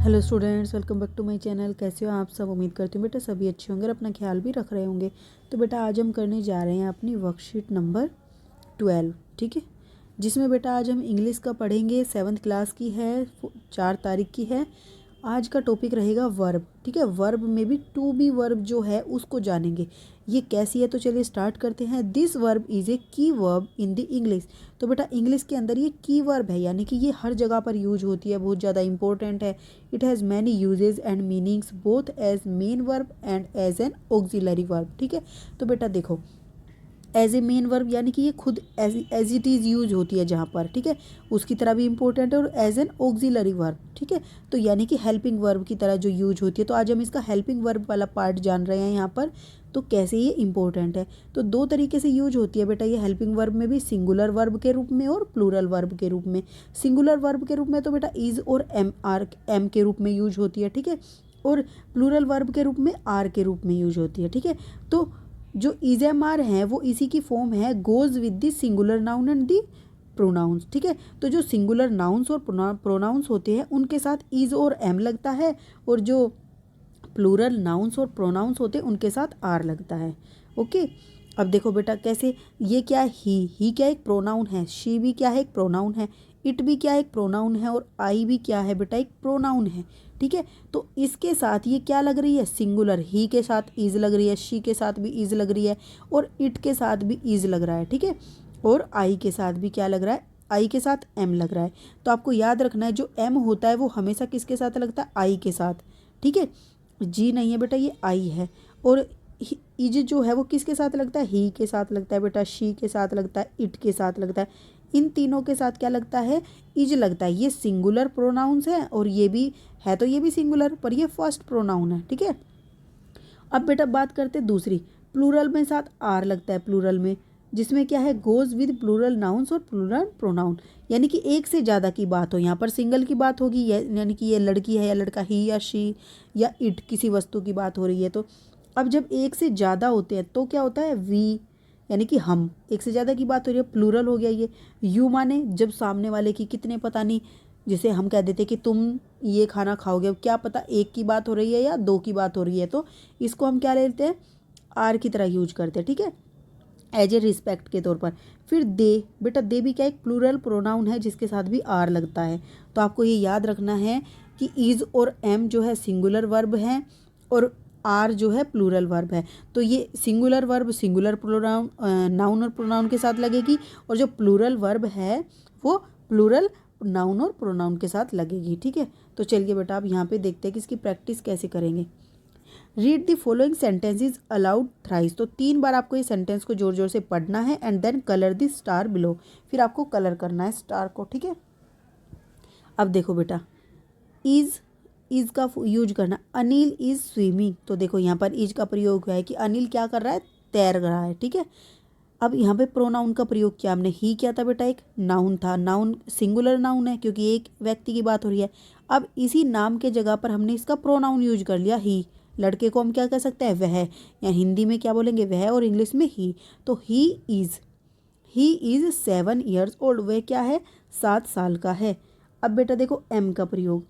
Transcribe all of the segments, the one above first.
Hello students, welcome back to my channel. कैसे हो आप सब? उम्मीद करती हूँ बेटा सभी अच्छे होंगे और अपना ख्याल भी रख रहे होंगे। तो बेटा आज हम करने जा रहे हैं अपनी वर्कशीट नंबर 12, ठीक है, जिसमें बेटा आज हम इंग्लिश का पढ़ेंगे। 7th क्लास की है, 4 तारीख की है। आज का टॉपिक रहेगा वर्ब, ठीक है। वर्ब में भी टू बी वर्ब जो है उसको जानेंगे, ये कैसी है। तो चलिए स्टार्ट करते हैं। दिस वर्ब इज़ ए की वर्ब इन द इंग्लिश। तो बेटा इंग्लिश के अंदर ये की वर्ब है, यानी कि ये हर जगह पर यूज होती है, बहुत ज़्यादा इंपॉर्टेंट है। It has many usages and meanings both as main verb and as an auxiliary verb, ठीक है। तो बेटा देखो, एज ए मेन वर्ब यानी कि ये खुद एज इट इज़ यूज होती है जहाँ पर, ठीक है, उसकी तरह भी इंपॉर्टेंट है। और एज एन ऑक्सिलरी वर्ब, ठीक है, तो यानी कि हेल्पिंग वर्ब की तरह जो यूज होती है। तो आज हम इसका हेल्पिंग वर्ब वाला पार्ट जान रहे हैं यहाँ पर, तो कैसे ये इंपॉर्टेंट है। तो दो तरीके से यूज होती है बेटा ये हेल्पिंग वर्ब में भी, सिंगुलर वर्ब के रूप में और प्लूरल वर्ब के रूप में। सिंगुलर वर्ब के रूप में तो बेटा इज और एम के रूप में यूज होती है, ठीक है, और प्लूरल वर्ब के रूप में आर के रूप में यूज होती है, ठीक है। तो जो इज एम आर है वो इसी की फॉर्म है goes with the singular noun and the pronounce, ठीक है। तो जो सिंगुलर नाउन्स और प्रोनाउंस होते हैं उनके साथ इज और एम लगता है, और जो प्लूरल नाउन्स और प्रोनाउंस होते हैं उनके साथ आर लगता है। ओके, अब देखो बेटा कैसे, ये क्या है, ही क्या एक प्रोनाउन है, शी भी क्या है एक प्रोनाउन है, इट भी क्या एक प्रोनाउन है, और आई भी क्या है बेटा एक प्रोनाउन है, ठीक है। तो इसके साथ ये क्या लग रही है, सिंगुलर, ही के साथ इज लग रही है, शी के साथ भी इज लग रही है, और इट के साथ भी इज लग रहा है, ठीक है। और आई के साथ भी क्या लग रहा है, आई के साथ एम लग रहा है। तो आपको याद रखना है जो एम होता है वो हमेशा किसके साथ लगता है, आई के साथ, ठीक है। जी नहीं है बेटा, ये आई है। और इज जो है वो किसके साथ लगता है, ही के साथ लगता है बेटा, शी के साथ लगता है, इट के साथ लगता है। इन तीनों के साथ क्या लगता है, इज लगता है। ये सिंगुलर प्रोनाउंस है और ये भी है, तो ये भी सिंगुलर, पर ये फर्स्ट प्रोनाउन है, ठीक है। अब बेटा बात करते दूसरी, प्लूरल में साथ आर लगता है, प्लूरल में, जिसमें क्या है गोज विद प्लूरल नाउन्स और प्लूरल प्रोनाउन, यानी कि एक से ज़्यादा की बात हो। यहाँ पर सिंगल की बात होगी, यानी कि ये लड़की है या लड़का, ही या शी या इट, किसी वस्तु की बात हो रही है। तो अब जब एक से ज़्यादा होते हैं तो क्या होता है, वी, यानी कि हम, एक से ज़्यादा की बात हो रही है, प्लूरल हो गया ये। यू माने जब सामने वाले की कितने पता नहीं, जैसे हम कह देते कि तुम ये खाना खाओगे, क्या पता एक की बात हो रही है या दो की बात हो रही है, तो इसको हम क्या लेते हैं, आर की तरह यूज करते हैं, ठीक है, एज ए रिस्पेक्ट के तौर पर। फिर दे, बेटा दे भी क्या एक प्लूरल प्रोनाउन है जिसके साथ भी आर लगता है। तो आपको ये याद रखना है कि इज और एम जो है सिंगुलर वर्ब है और आर जो है प्लूरल वर्ब है। तो ये singular verb singular pronoun noun और प्रोनाउन के साथ लगेगी, और जो प्लूरल वर्ब है वो प्लूरल नाउन और प्रोनाउन के साथ लगेगी, ठीक है। तो चलिए बेटा आप यहाँ पे देखते हैं कि इसकी प्रैक्टिस कैसे करेंगे। Read the following sentences allowed thrice. तो 3 बार आपको ये सेंटेंस को जोर जोर से पढ़ना है, and then colour the star below. फिर आपको कलर करना है स्टार को, ठीक है। अब देखो बेटा, इज का यूज करना, अनिल इज स्विमिंग। तो देखो यहाँ पर इज का प्रयोग हुआ है कि अनिल क्या कर रहा है, तैर रहा है, ठीक है। अब यहाँ पे प्रोनाउन का प्रयोग किया हमने, ही क्या था बेटा एक नाउन था, नाउन सिंगुलर नाउन है क्योंकि एक व्यक्ति की बात हो रही है। अब इसी नाम के जगह पर हमने इसका प्रोनाउन यूज कर लिया, ही। लड़के को हम क्या कह सकते हैं, वह, या हिंदी में क्या बोलेंगे, वह, और इंग्लिश में ही। तो ही इज 7 years ओल्ड, वह क्या है, 7 साल का है। अब बेटा देखो एम का प्रयोग,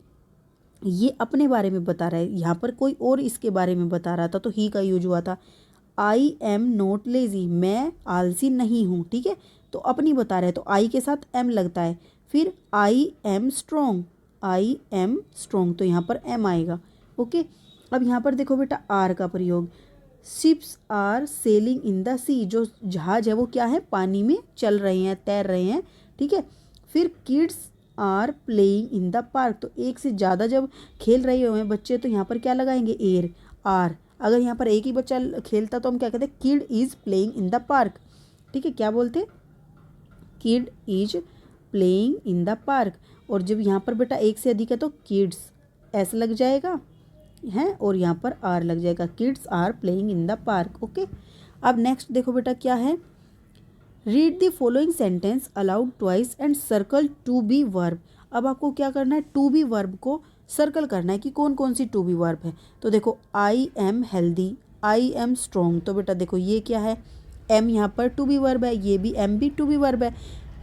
ये अपने बारे में बता रहा है, यहाँ पर कोई और इसके बारे में बता रहा था तो ही का यूज हुआ था। आई एम नॉट लेजी, मैं आलसी नहीं हूँ, ठीक है, तो अपनी बता रहे हैं तो आई के साथ एम लगता है। फिर आई एम स्ट्रॉन्ग, तो यहाँ पर एम आएगा, ओके। अब यहाँ पर देखो बेटा आर का प्रयोग, ships are sailing in the sea, जो जहाज है वो क्या है, पानी में चल रहे हैं, तैर रहे हैं, ठीक है। फिर kids are playing in the park, तो एक से ज़्यादा जब खेल रहे हुए हैं बच्चे तो यहाँ पर क्या लगाएंगे, एयर, आर। अगर यहाँ पर एक ही बच्चा खेलता तो हम क्या कहते हैं, kid is playing in the park, ठीक है, क्या बोलते, kid is playing in the park. और जब यहाँ पर बेटा एक से अधिक है तो किड्स ऐसा लग जाएगा है, और यहाँ पर आर लग जाएगा, kids are playing in the park, okay. अब नेक्स्ट देखो बेटा क्या है, read the following sentence aloud twice and circle to be verb. अब आपको क्या करना है, टू बी वर्ब को सर्कल करना है कि कौन कौन सी टू बी वर्ब है। तो देखो I am healthy, I am strong, तो बेटा देखो ये क्या है, एम यहाँ पर टू बी वर्ब है, ये भी एम भी टू बी वर्ब है।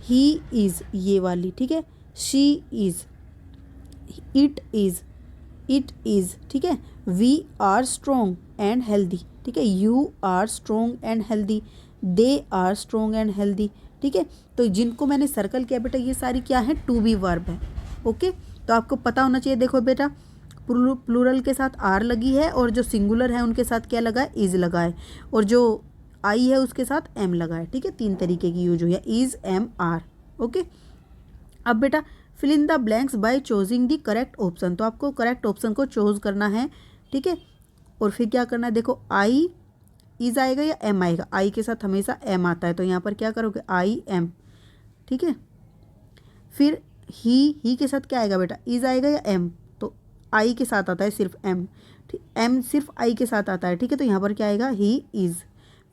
ही इज़, ये वाली, ठीक है, she is, it is, it is, ठीक है। We are strong and healthy, ठीक है। You are strong and healthy, they are strong and healthy, ठीक है। तो जिनको मैंने सर्कल किया बेटा ये सारी क्या है, टू बी वर्ब है। ओके, तो आपको पता होना चाहिए। देखो बेटा प्लूरल के साथ आर लगी है और जो सिंगुलर है उनके साथ क्या लगा है, इज़ लगा है, और जो आई है उसके साथ एम लगा है, ठीक है। 3 तरीके की यूज हुई है, इज़, एम, आर। ओके, अब बेटा fill in the blanks by choosing the correct option. तो आपको करेक्ट ऑप्शन को चूज करना है, ठीक है। और फिर क्या करना है, देखो आई इज आएगा या एम आएगा, आई के साथ हमेशा एम आता है, तो यहाँ पर क्या करोगे, आई एम, ठीक है। फिर ही के साथ क्या आएगा बेटा, इज आएगा या एम, तो आई के साथ आता है सिर्फ एम, ठीक, एम सिर्फ आई के साथ आता है, ठीक है। तो यहाँ पर क्या आएगा, ही इज।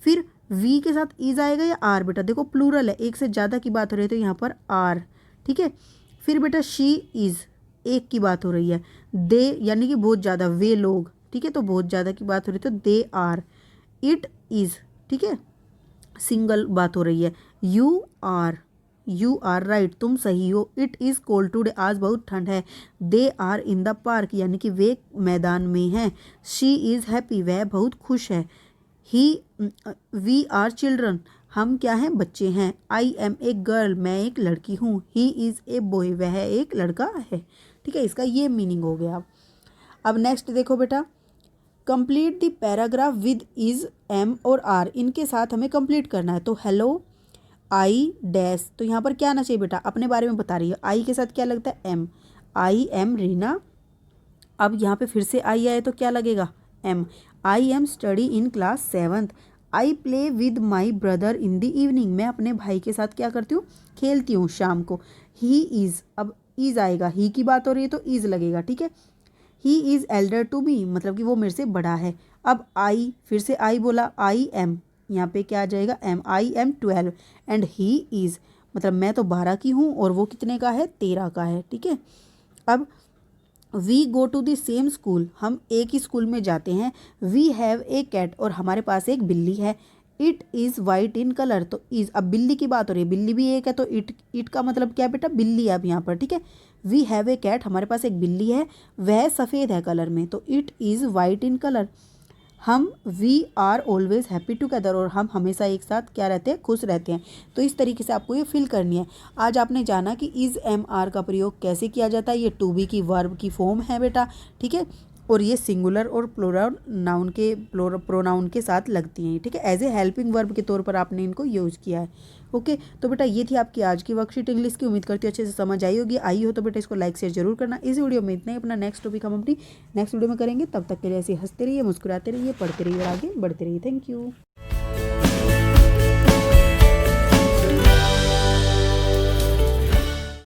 फिर वी के साथ इज आएगा या आर, बेटा देखो प्लूरल है, एक से ज़्यादा की बात हो रही है तो यहाँ पर आर, ठीक है। फिर बेटा शी इज़, एक की बात हो रही है। दे यानी कि बहुत ज़्यादा, वे लोग, ठीक है, तो बहुत ज़्यादा की बात हो रही है तो दे आर। इट इज़, ठीक है, सिंगल बात हो रही है। यू आर राइट, तुम सही हो। इट इज़ कोल्ड टुडे, आज बहुत ठंड है। They are in the park, यानी कि वे मैदान में हैं। शी इज़ हैप्पी, वह बहुत खुश है। वी आर चिल्ड्रन, हम क्या हैं, बच्चे हैं। आई एम ए गर्ल, मैं एक लड़की हूँ। ही इज़ ए बॉय, वह एक लड़का है, ठीक है। इसका ये मीनिंग हो गया। अब नेक्स्ट देखो बेटा, complete the paragraph with is, am और आर, इनके साथ हमें कंप्लीट करना है। तो हेलो आई डैश, तो यहाँ पर क्या आना चाहिए बेटा, अपने बारे में बता रही है। आई के साथ क्या लगता है, एम। आई एम रीना, अब यहाँ पे फिर से आई आए तो क्या लगेगा, am. I am study in class 7th। I play with my brother in the evening, मैं अपने भाई के साथ क्या करती हूँ, खेलती हूँ शाम को। ही इज़, अब इज़ आएगा, ही की बात हो रही है तो इज़ लगेगा, ठीक है। He is elder to me, मतलब कि वो मेरे से बड़ा है। अब आई, फिर से आई बोला, आई एम, यहाँ पे क्या आ जाएगा, am. I am 12 and he is, मतलब मैं तो 12 की हूँ और वो कितने का है, 13 का है, ठीक है। अब we go to the same school, हम एक ही स्कूल में जाते हैं। वी हैव ए कैट, और हमारे पास एक बिल्ली है। It is white in colour, तो इज़, अब बिल्ली की बात हो रही है, बिल्ली भी एक है तो इट का मतलब क्या बेटा, बिल्ली है अब यहाँ पर, ठीक है। वी हैव ए कैट, हमारे पास एक बिल्ली है, वह सफ़ेद है कलर में, तो it is white in colour. हम we are always happy together, और हम हमेशा एक साथ क्या रहते हैं, खुश रहते हैं। तो इस तरीके से आपको ये फिल करनी है। आज आपने जाना कि इज़ एम आर का प्रयोग कैसे किया जाता है। ये टू बी की वर्ब की फॉर्म है बेटा, ठीक है, और ये सिंगुलर और प्लूरल नाउन के प्रोनाउन के साथ लगती हैं, ठीक है। एज ए हेल्पिंग वर्ब के तौर पर आपने इनको यूज़ किया है। ओके, तो बेटा ये थी आपकी आज की वर्कशीट इंग्लिश की। उम्मीद करती हूँ अच्छे से समझ आई होगी। आई हो तो बेटा इसको लाइक शेयर जरूर करना। इस वीडियो में इतना ही, अपना नेक्स्ट टॉपिक हम अपनी नेक्स्ट वीडियो में करेंगे। तब तक के लिए ऐसे हंसते रहिए, मुस्कुराते रहिए, पढ़ते रहिए और आगे बढ़ते रहिए। Thank you.